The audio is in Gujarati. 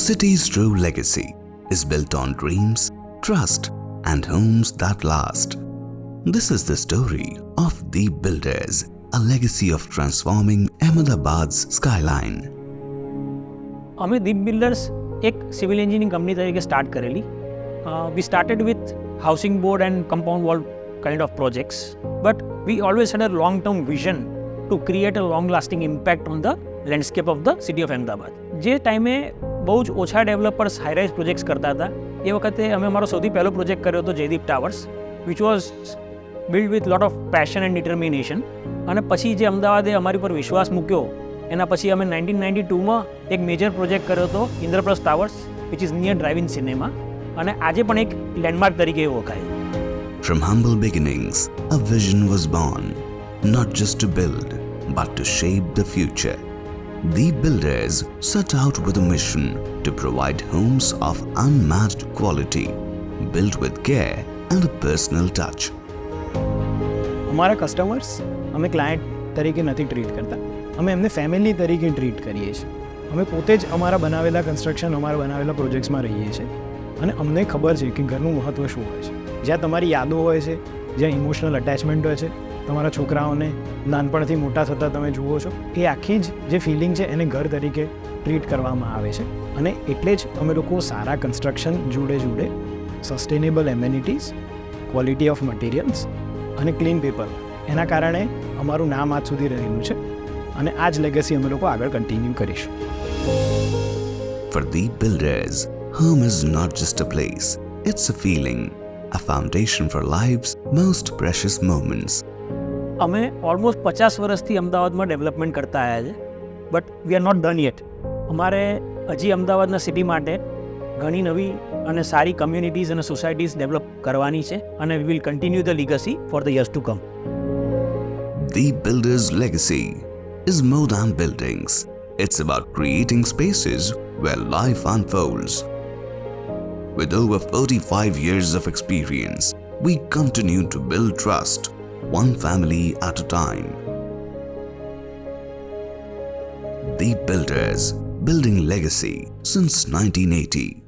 city's true legacy is built on dreams, trust, and homes that last. This is the story of The Builders, a legacy of transforming Ahmedabad's skyline. અમે દીપ બિલ્ડર્સ એક સિવિલ એન્જિનિયરિંગ કંપની તરીકે સ્ટાર્ટ કરેલી. We started with housing board and compound wall kind of projects, but we always had a long term vision to create a long lasting impact on the landscape of the city of Ahmedabad. જે ટાઈમે બહુ જ ઓછા ડેવલપર્સ હાઈરાઇઝ પ્રોજેક્ટ્સ કરતા હતા, એ વખતે અમે અમારો સૌથી પહેલો પ્રોજેક્ટ કર્યો હતો Jaydeep towers, which was build with lot of passion and determination. અને પછી જે અમદાવાદે અમારી પર વિશ્વાસ મૂક્યો, એના પછી અમે 1992માં એક મેજર પ્રોજેક્ટ કર્યો હતો Indraprastha towers, which is near drive in cinema, અને આજે પણ એક લેન્ડમાર્ક તરીકે ઓળખાય. From humble beginnings, a vision was born, not just to build, but to shape the future. The Builders set out with a mission to provide homes of unmatched quality, built with care and a personal touch. અમારા કસ્ટમર્સ અમે ક્લાયન્ટ તરીકે નથી ટ્રીટ કરતા, અમે એમને ફેમિલી તરીકે ટ્રીટ કરીએ છીએ. અમે પોતે જ અમારા બનાવેલા કન્સ્ટ્રક્શન, અમારા બનાવેલા પ્રોજેક્ટ્સમાં રહીએ છીએ, અને અમને ખબર છે કે ઘરનું મહત્ત્વ શું હોય છે. જ્યાં તમારી યાદો હોય છે, જ્યાં ઇમોશનલ અટેચમેન્ટ હોય છે, તમારા છોકરાઓને નાનપણથી મોટા થતાં તમે જુઓ છો, એ આખી જ જે ફિલિંગ છે એને ઘર તરીકે ટ્રીટ કરવામાં આવે છે. અને એટલે જ અમે લોકો સારા કન્સ્ટ્રક્શન જોડે જોડે સસ્ટેનેબલ એમેનિટીઝ, ક્વોલિટી ઓફ મટીરિયલ્સ અને ક્લીન પેપર, એના કારણે અમારું નામ આજ સુધી રહેલું છે, અને આ જ લેગસી અમે લોકો આગળ કન્ટિન્યુ કરીશું. For The Builders, home is not just a place, it's a feeling, a foundation for life's most precious moments. અમે ઓલમોસ્ટ 50 વર્ષથી અમદાવાદમાં ડેવલપમેન્ટ કરતા આવ્યા છે, but we are not done yet. અમારે હજી અમદાવાદના સિટી માટે ઘણી નવી અને સારી કમ્યુનિટીઝ અને સોસાયટીઝ ડેવલપ કરવાની છે, અને we will continue the legacy for the years to come. The Builders' legacy is more than buildings. It's about creating spaces where life unfolds. With over 45 years of experience, we continue to build trust, one family at a time. The Builders, building legacy since 1980.